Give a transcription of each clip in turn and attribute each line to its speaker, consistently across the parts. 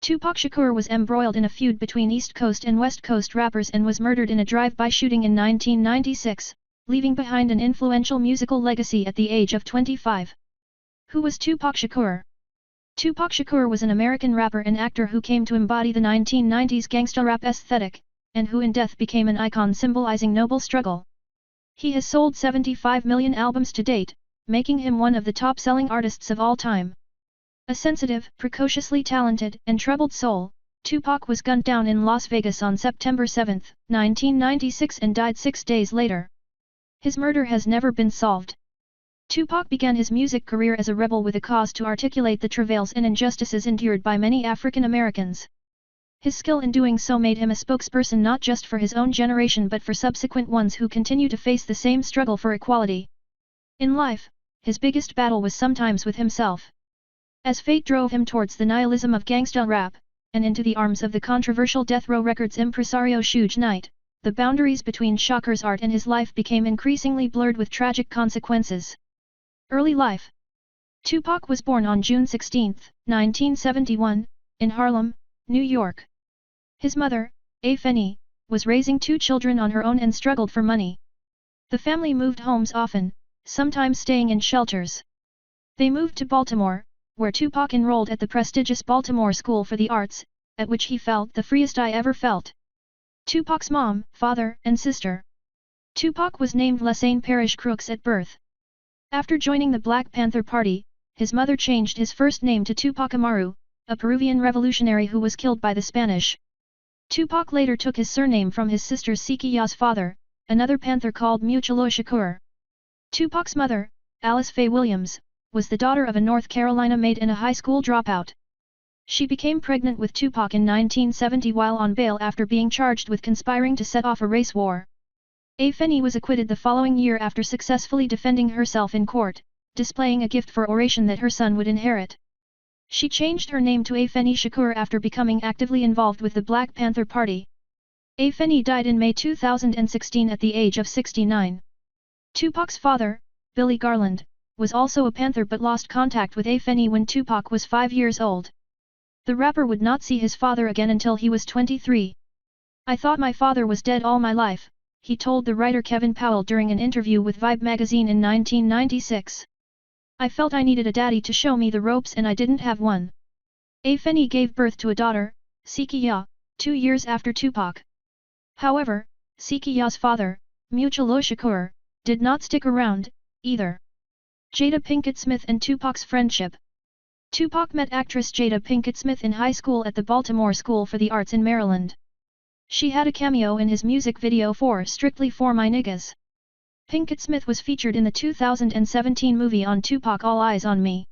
Speaker 1: Tupac Shakur was embroiled in a feud between East Coast and West Coast rappers and was murdered in a drive-by shooting in 1996, leaving behind an influential musical legacy at the age of 25. Who was Tupac Shakur? Tupac Shakur was an American rapper and actor who came to embody the 1990s gangsta rap aesthetic, and who in death became an icon symbolizing noble struggle. He has sold 75 million albums to date, making him one of the top-selling artists of all time. A sensitive, precociously talented, and troubled soul, Tupac was gunned down in Las Vegas on September 7, 1996 and died 6 days later. His murder has never been solved. Tupac began his music career as a rebel with a cause to articulate the travails and injustices endured by many African Americans. His skill in doing so made him a spokesperson not just for his own generation but for subsequent ones who continue to face the same struggle for equality. In life, his biggest battle was sometimes with himself. As fate drove him towards the nihilism of gangsta rap, and into the arms of the controversial Death Row Records impresario Suge Knight, the boundaries between Shakur's art and his life became increasingly blurred with tragic consequences. Early life. Tupac was born on June 16, 1971, in Harlem, New York. His mother, Afeni, was raising 2 children on her own and struggled for money. The family moved homes often, sometimes staying in shelters. They moved to Baltimore, where Tupac enrolled at the prestigious Baltimore School for the Arts, at which he felt the freest I ever felt. Tupac's mom, father, and sister. Tupac was named Lesane Parish Crooks at birth. After joining the Black Panther Party, his mother changed his first name to Tupac Amaru, a Peruvian revolutionary who was killed by the Spanish. Tupac later took his surname from his sister Sekiya's father, another Panther called Muchalo Shakur. Tupac's mother, Alice Faye Williams, was the daughter of a North Carolina maid and a high school dropout. She became pregnant with Tupac in 1970 while on bail after being charged with conspiring to set off a race war. Afeni was acquitted the following year after successfully defending herself in court, displaying a gift for oration that her son would inherit. She changed her name to Afeni Shakur after becoming actively involved with the Black Panther Party. Afeni died in May 2016 at the age of 69. Tupac's father, Billy Garland, was also a Panther but lost contact with Afeni when Tupac was 5 years old. The rapper would not see his father again until he was 23. "I thought my father was dead all my life," he told the writer Kevin Powell during an interview with Vibe magazine in 1996. "I felt I needed a daddy to show me the ropes and I didn't have one." Afeni gave birth to a daughter, Sekiya, 2 years after Tupac. However, Sekiya's father, Muchalo Shakur, did not stick around, either. Jada Pinkett Smith and Tupac's friendship. Tupac met actress Jada Pinkett Smith in high school at the Baltimore School for the Arts in Maryland. She had a cameo in his music video for Strictly for My Niggas. Pinkett Smith was featured in the 2017 movie on Tupac All Eyes on Me.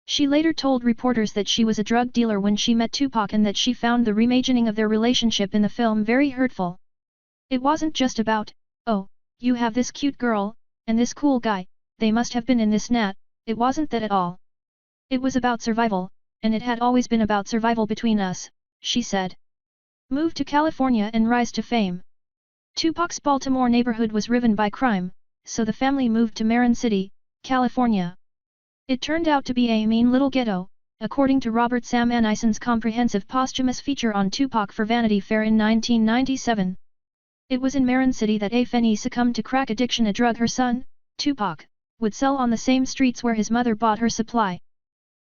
Speaker 1: She later told reporters that she was a drug dealer when she met Tupac and that she found the reimagining of their relationship in the film very hurtful. "It wasn't just about, oh, you have this cute girl, and this cool guy, they must have been in this nat, it wasn't that at all. It was about survival, and it had always been about survival between us," she said. Move to California and rise to fame. Tupac's Baltimore neighborhood was riven by crime, so the family moved to Marin City, California. It turned out to be a mean little ghetto, according to Robert Sam Anison's comprehensive posthumous feature on Tupac for Vanity Fair in 1997. It was in Marin City that Afeni succumbed to crack addiction, a drug her son, Tupac, would sell on the same streets where his mother bought her supply.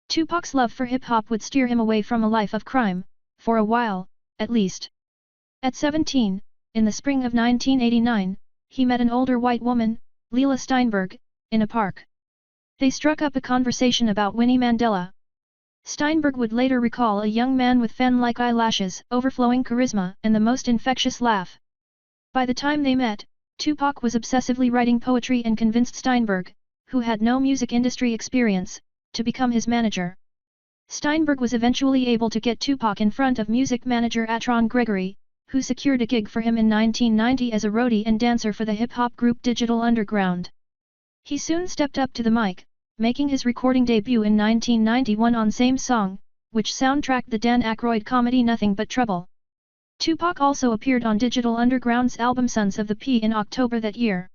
Speaker 1: Tupac's love for hip-hop would steer him away from a life of crime, for a while, at least. At 17, in the spring of 1989, he met an older white woman, Leela Steinberg, in a park. They struck up a conversation about Winnie Mandela. Steinberg would later recall a young man with fan-like eyelashes, overflowing charisma, and the most infectious laugh. By the time they met, Tupac was obsessively writing poetry and convinced Steinberg, who had no music industry experience, to become his manager. Steinberg was eventually able to get Tupac in front of music manager Atron Gregory, who secured a gig for him in 1990 as a roadie and dancer for the hip-hop group Digital Underground. He soon stepped up to the mic, making his recording debut in 1991 on Same Song, which soundtracked the Dan Aykroyd comedy Nothing But Trouble. Tupac also appeared on Digital Underground's album Sons of the P in October that year.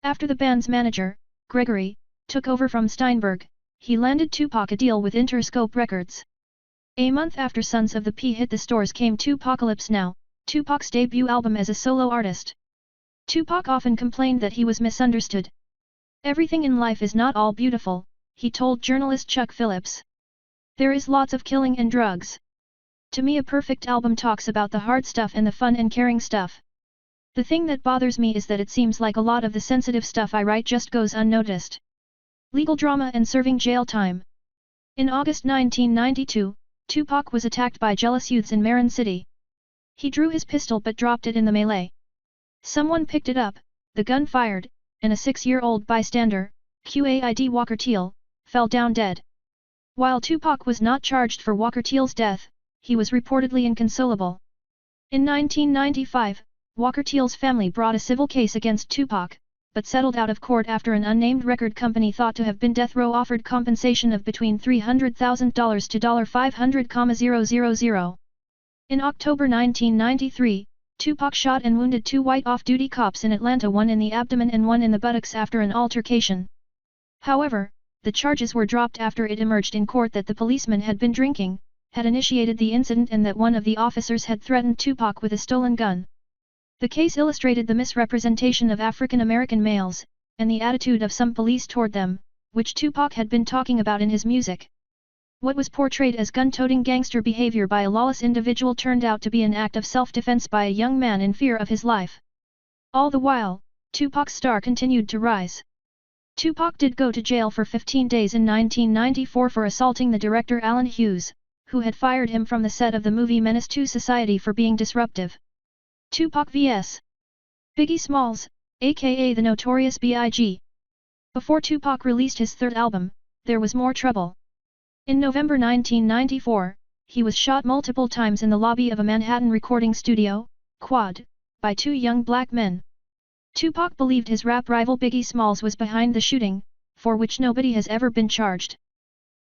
Speaker 1: After the band's manager, Gregory, took over from Steinberg, he landed Tupac a deal with Interscope Records. A month after Sons of the P hit the stores came Tupacalypse Now, Tupac's debut album as a solo artist. Tupac often complained that he was misunderstood. "Everything in life is not all beautiful," he told journalist Chuck Phillips. "There is lots of killing and drugs. To me a perfect album talks about the hard stuff and the fun and caring stuff. The thing that bothers me is that it seems like a lot of the sensitive stuff I write just goes unnoticed. Legal drama and serving jail time." In August 1992, Tupac was attacked by jealous youths in Marin City. He drew his pistol but dropped it in the melee. Someone picked it up, the gun fired, and a 6-year-old bystander, Quaid Walker Teal, fell down dead. While Tupac was not charged for Walker Teal's death, he was reportedly inconsolable. In 1995, Walker Teal's family brought a civil case against Tupac, but settled out of court after an unnamed record company thought to have been death row offered compensation of between $300,000 to $500,000. In October 1993, Tupac shot and wounded 2 white off-duty cops in Atlanta, one in the abdomen and one in the buttocks after an altercation. However, the charges were dropped after it emerged in court that the policeman had been drinking, had initiated the incident and that one of the officers had threatened Tupac with a stolen gun. The case illustrated the misrepresentation of African American males, and the attitude of some police toward them, which Tupac had been talking about in his music. What was portrayed as gun-toting gangster behavior by a lawless individual turned out to be an act of self-defense by a young man in fear of his life. All the while, Tupac's star continued to rise. Tupac did go to jail for 15 days in 1994 for assaulting the director Allen Hughes, who had fired him from the set of the movie Menace to Society for being disruptive. Tupac vs. Biggie Smalls, aka the Notorious B.I.G. Before Tupac released his third album, there was more trouble. In November 1994, he was shot multiple times in the lobby of a Manhattan recording studio, Quad, by 2 young black men. Tupac believed his rap rival Biggie Smalls was behind the shooting, for which nobody has ever been charged.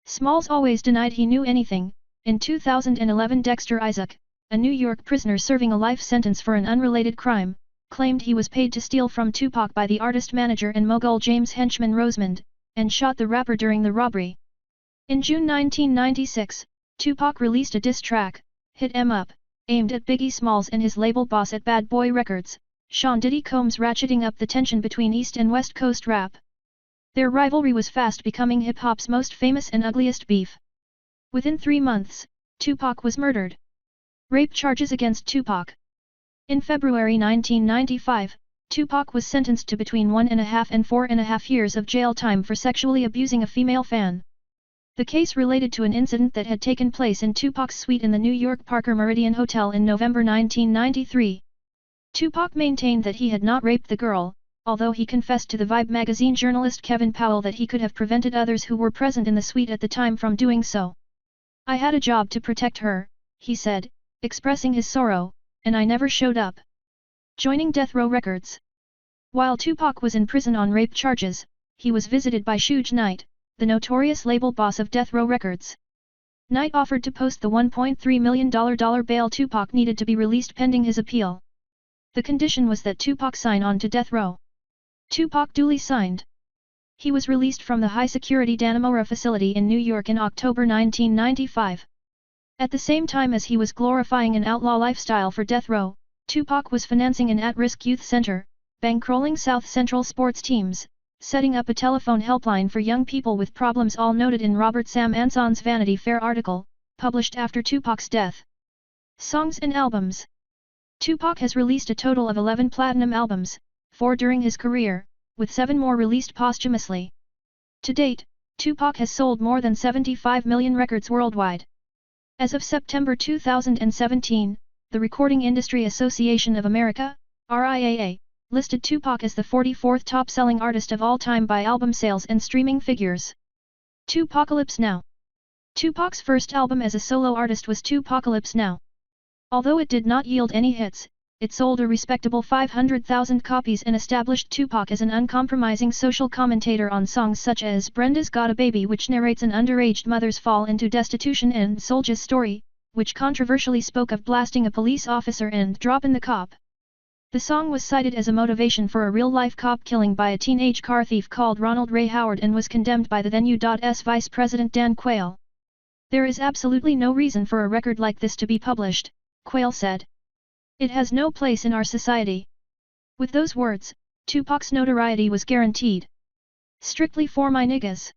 Speaker 1: Smalls always denied he knew anything. In 2011, Dexter Isaac, a New York prisoner serving a life sentence for an unrelated crime, claimed he was paid to steal from Tupac by the artist manager and mogul James Henchman Rosemond, and shot the rapper during the robbery. In June 1996, Tupac released a diss track, Hit 'Em Up, aimed at Biggie Smalls and his label boss at Bad Boy Records, Sean Diddy Combs, ratcheting up the tension between East and West Coast rap. Their rivalry was fast becoming hip-hop's most famous and ugliest beef. Within 3 months, Tupac was murdered. Rape charges against Tupac. In February 1995, Tupac was sentenced to between 1.5 and 4.5 years of jail time for sexually abusing a female fan. The case related to an incident that had taken place in Tupac's suite in the New York Parker Meridien Hotel in November 1993. Tupac maintained that he had not raped the girl, although he confessed to the Vibe magazine journalist Kevin Powell that he could have prevented others who were present in the suite at the time from doing so. "I had a job to protect her," he said, expressing his sorrow, "and I never showed up." Joining Death Row Records. While Tupac was in prison on rape charges, he was visited by Suge Knight, the notorious label boss of Death Row Records. Knight offered to post the $1.3 million bail Tupac needed to be released pending his appeal. The condition was that Tupac sign on to Death Row. Tupac duly signed. He was released from the high-security Dannemora facility in New York in October 1995. At the same time as he was glorifying an outlaw lifestyle for Death Row, Tupac was financing an at-risk youth center, bankrolling South Central sports teams, setting up a telephone helpline for young people with problems, all noted in Robert Sam Anson's Vanity Fair article, published after Tupac's death. Songs and albums. Tupac has released a total of 11 platinum albums, 4 during his career, with 7 more released posthumously. To date, Tupac has sold more than 75 million records worldwide. As of September 2017, the Recording Industry Association of America, RIAA, listed Tupac as the 44th top-selling artist of all time by album sales and streaming figures. Tupacalypse Now. Tupac's first album as a solo artist was Tupacalypse Now. Although it did not yield any hits, it sold a respectable 500,000 copies and established Tupac as an uncompromising social commentator on songs such as Brenda's Got a Baby, which narrates an underage mother's fall into destitution, and Soulja's Story, which controversially spoke of blasting a police officer and dropping the cop. The song was cited as a motivation for a real-life cop killing by a teenage car thief called Ronald Ray Howard and was condemned by the then U.S. Vice President Dan Quayle. There is absolutely no reason for a record like this to be published, Quayle said. It has no place in our society. With those words, Tupac's notoriety was guaranteed. Strictly for My Niggas.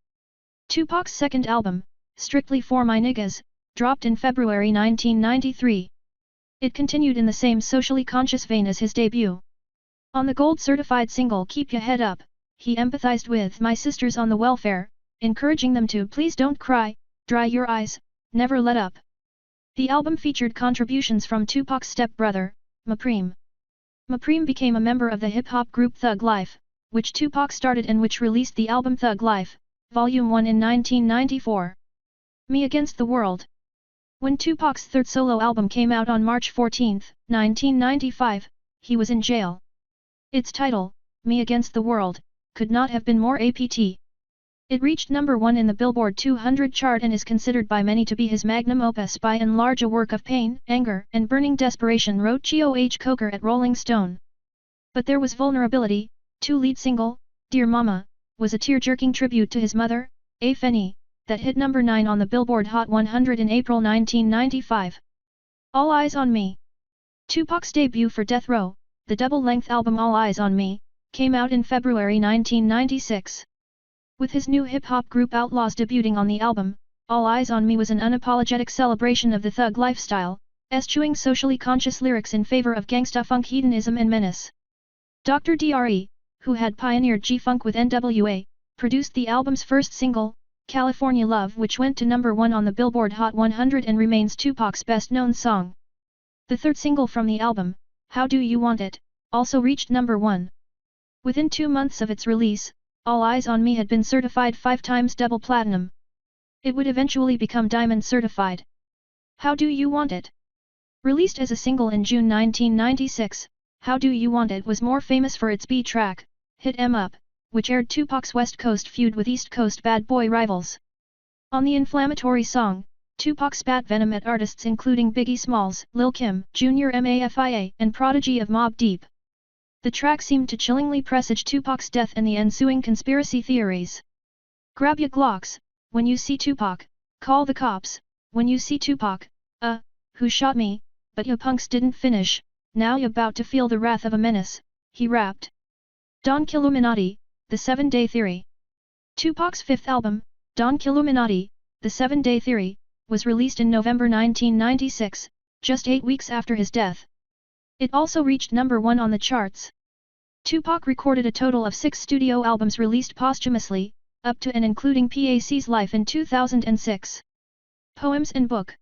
Speaker 1: Tupac's second album, Strictly for My Niggas, dropped in February 1993. It continued in the same socially conscious vein as his debut. On the gold-certified single Keep Ya Head Up, he empathized with my sisters on the welfare, encouraging them to please don't cry, dry your eyes, never let up. The album featured contributions from Tupac's stepbrother, Mapreme. Mapreme became a member of the hip-hop group Thug Life, which Tupac started and which released the album Thug Life, Volume 1 in 1994. Me Against the World. When Tupac's third solo album came out on March 14, 1995, he was in jail. Its title, Me Against the World, could not have been more apt. It reached number 1 in the Billboard 200 chart and is considered by many to be his magnum opus, by and large a work of pain, anger, and burning desperation, wrote George Coker at Rolling Stone. But there was vulnerability. Lead single, Dear Mama, was a tear-jerking tribute to his mother, A. Feni, that hit number 9 on the Billboard Hot 100 in April 1995. All Eyes on Me. Tupac's debut for Death Row, the double-length album All Eyes on Me, came out in February 1996. With his new hip-hop group Outlaws debuting on the album, All Eyes on Me was an unapologetic celebration of the thug lifestyle, eschewing socially conscious lyrics in favor of gangsta-funk hedonism and menace. Dr. Dre, who had pioneered G-Funk with NWA, produced the album's first single, California Love, which went to number 1 on the Billboard Hot 100 and remains Tupac's best-known song. The third single from the album, How Do You Want It, also reached number 1. Within 2 months of its release, All Eyes on Me had been certified 5 times double platinum. It would eventually become diamond certified. How Do You Want It? Released as a single in June 1996, How Do You Want It was more famous for its B-track, Hit 'Em Up, which aired Tupac's West Coast feud with East Coast bad boy rivals. On the inflammatory song, Tupac spat venom at artists including Biggie Smalls, Lil' Kim, Jr. Mafia, and Prodigy of Mobb Deep. The track seemed to chillingly presage Tupac's death and the ensuing conspiracy theories. Grab ya Glocks, when you see Tupac, call the cops, when you see Tupac, who shot me, but ya punks didn't finish, now ya bout to feel the wrath of a menace, he rapped. Don Killuminati, The 7-Day Theory. Tupac's fifth album, Don Killuminati, The 7-Day Theory, was released in November 1996, just 8 weeks after his death. It also reached number 1 on the charts. Tupac recorded a total of 6 studio albums released posthumously, up to and including Pac's life in 2006. Poems and book.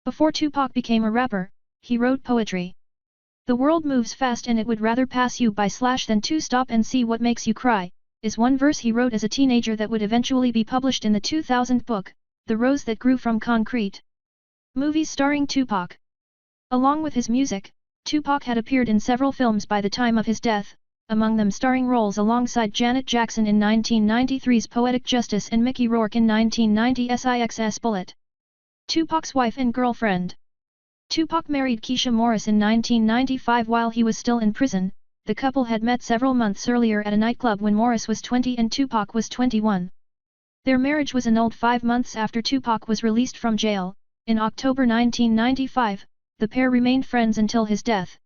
Speaker 1: Before Tupac became a rapper, he wrote poetry. The world moves fast and it would rather pass you by than to stop and see what makes you cry, is one verse he wrote as a teenager that would eventually be published in the 2000 book, The Rose That Grew From Concrete. Movies starring Tupac. Along with his music, Tupac had appeared in several films by the time of his death, among them starring roles alongside Janet Jackson in 1993's Poetic Justice and Mickey Rourke in 1990's IXS Bullet. Tupac's wife and girlfriend. Tupac married Keisha Morris in 1995 while he was still in prison. The couple had met several months earlier at a nightclub when Morris was 20 and Tupac was 21. Their marriage was annulled 5 months after Tupac was released from jail. In October 1995, the pair remained friends until his death.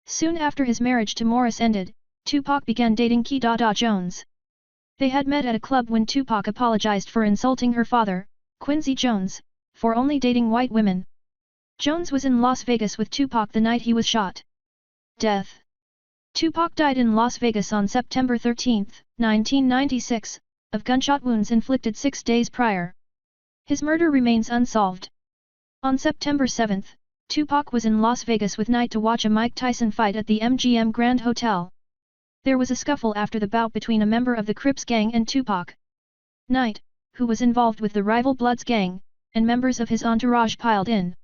Speaker 1: Soon after his marriage to Morris ended, Tupac began dating Kidada Jones. They had met at a club when Tupac apologized for insulting her father, Quincy Jones, for only dating white women. Jones was in Las Vegas with Tupac the night he was shot. Death. Tupac died in Las Vegas on September 13, 1996, of gunshot wounds inflicted 6 days prior. His murder remains unsolved. On September 7, Tupac was in Las Vegas with Knight to watch a Mike Tyson fight at the MGM Grand Hotel. There was a scuffle after the bout between a member of the Crips gang and Tupac. Knight, who was involved with the rival Bloods gang, and members of his entourage piled in.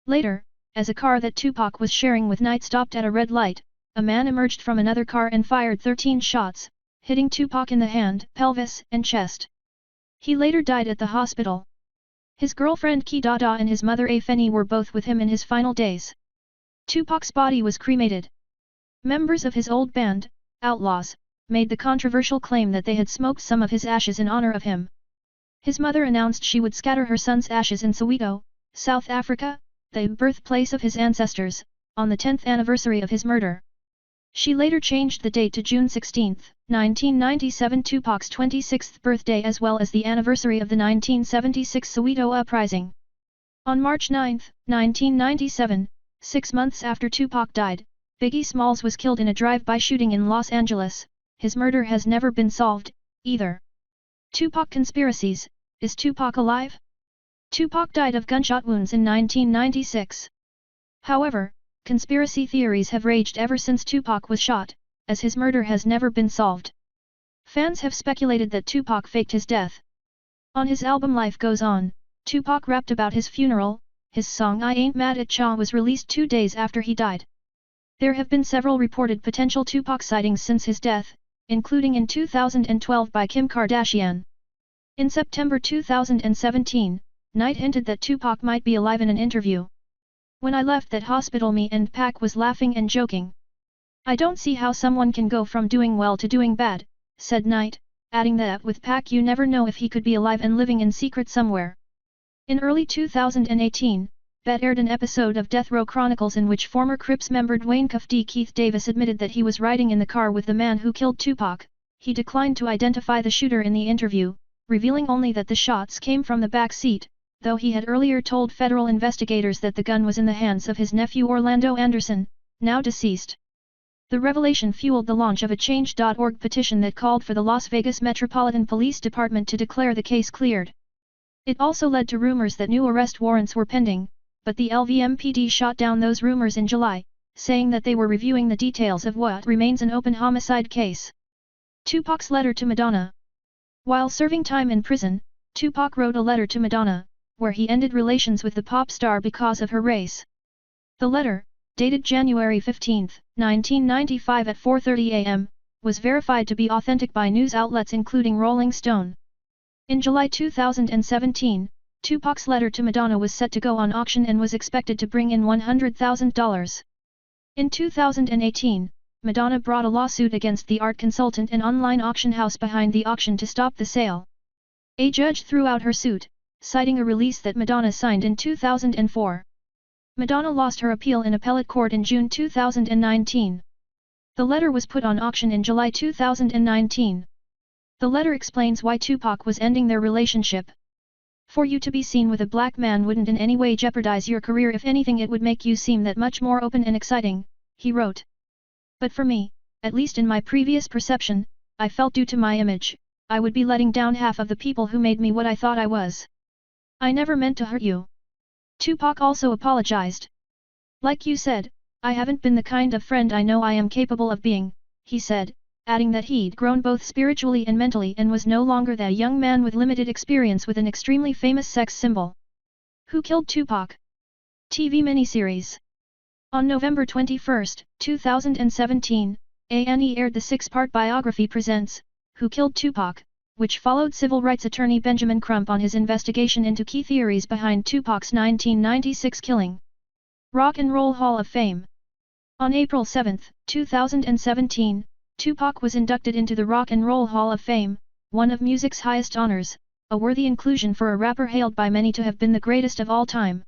Speaker 1: Later, as a car that Tupac was sharing with Knight stopped at a red light, a man emerged from another car and fired 13 shots, hitting Tupac in the hand, pelvis, and chest. He later died at the hospital. His girlfriend Kidada and his mother Afeni were both with him in his final days. Tupac's body was cremated. Members of his old band, Outlaws, made the controversial claim that they had smoked some of his ashes in honor of him. His mother announced she would scatter her son's ashes in Soweto, South Africa, the birthplace of his ancestors, on the 10th anniversary of his murder. She later changed the date to June 16, 1997, Tupac's 26th birthday, as well as the anniversary of the 1976 Soweto uprising. On March 9, 1997, 6 months after Tupac died, Biggie Smalls was killed in a drive-by shooting in Los Angeles. His murder has never been solved, either. Tupac conspiracies. Is Tupac alive? Tupac died of gunshot wounds in 1996. However, conspiracy theories have raged ever since Tupac was shot, as his murder has never been solved. Fans have speculated that Tupac faked his death. On his album Life Goes On, Tupac rapped about his funeral. His song I Ain't Mad at Ya was released 2 days after he died. There have been several reported potential Tupac sightings since his death, including in 2012 by Kim Kardashian. In September 2017, Knight hinted that Tupac might be alive in an interview. When I left that hospital, me and Pac was laughing and joking. I don't see how someone can go from doing well to doing bad, said Knight, adding that with Pac you never know if he could be alive and living in secret somewhere. In early 2018, BET aired an episode of Death Row Chronicles in which former Crips member Dwayne Cuff D. Keith Davis admitted that he was riding in the car with the man who killed Tupac. He declined to identify the shooter in the interview, revealing only that the shots came from the back seat, though he had earlier told federal investigators that the gun was in the hands of his nephew Orlando Anderson, now deceased. The revelation fueled the launch of a Change.org petition that called for the Las Vegas Metropolitan Police Department to declare the case cleared. It also led to rumors that new arrest warrants were pending, but the LVMPD shot down those rumors in July, saying that they were reviewing the details of what remains an open homicide case. Tupac's letter to Madonna. While serving time in prison, Tupac wrote a letter to Madonna, where he ended relations with the pop star because of her race. The letter, dated January 15, 1995 at 4:30 a.m., was verified to be authentic by news outlets including Rolling Stone. In July 2017, Tupac's letter to Madonna was set to go on auction and was expected to bring in $100,000. In 2018, Madonna brought a lawsuit against the art consultant and online auction house behind the auction to stop the sale. A judge threw out her suit, citing a release that Madonna signed in 2004. Madonna lost her appeal in appellate court in June 2019. The letter was put on auction in July 2019. The letter explains why Tupac was ending their relationship. For you to be seen with a black man wouldn't in any way jeopardize your career. If anything, it would make you seem that much more open and exciting, he wrote. But for me, at least in my previous perception, I felt due to my image, I would be letting down half of the people who made me what I thought I was. I never meant to hurt you. Tupac also apologized. Like you said, I haven't been the kind of friend I know I am capable of being, he said, adding that he'd grown both spiritually and mentally and was no longer the young man with limited experience with an extremely famous sex symbol. Who Killed Tupac? TV miniseries. On November 21, 2017, A&E aired the 6-part biography Presents, Who Killed Tupac, which followed civil rights attorney Benjamin Crump on his investigation into key theories behind Tupac's 1996 killing. Rock and Roll Hall of Fame. On April 7, 2017, Tupac was inducted into the Rock and Roll Hall of Fame, one of music's highest honors, a worthy inclusion for a rapper hailed by many to have been the greatest of all time.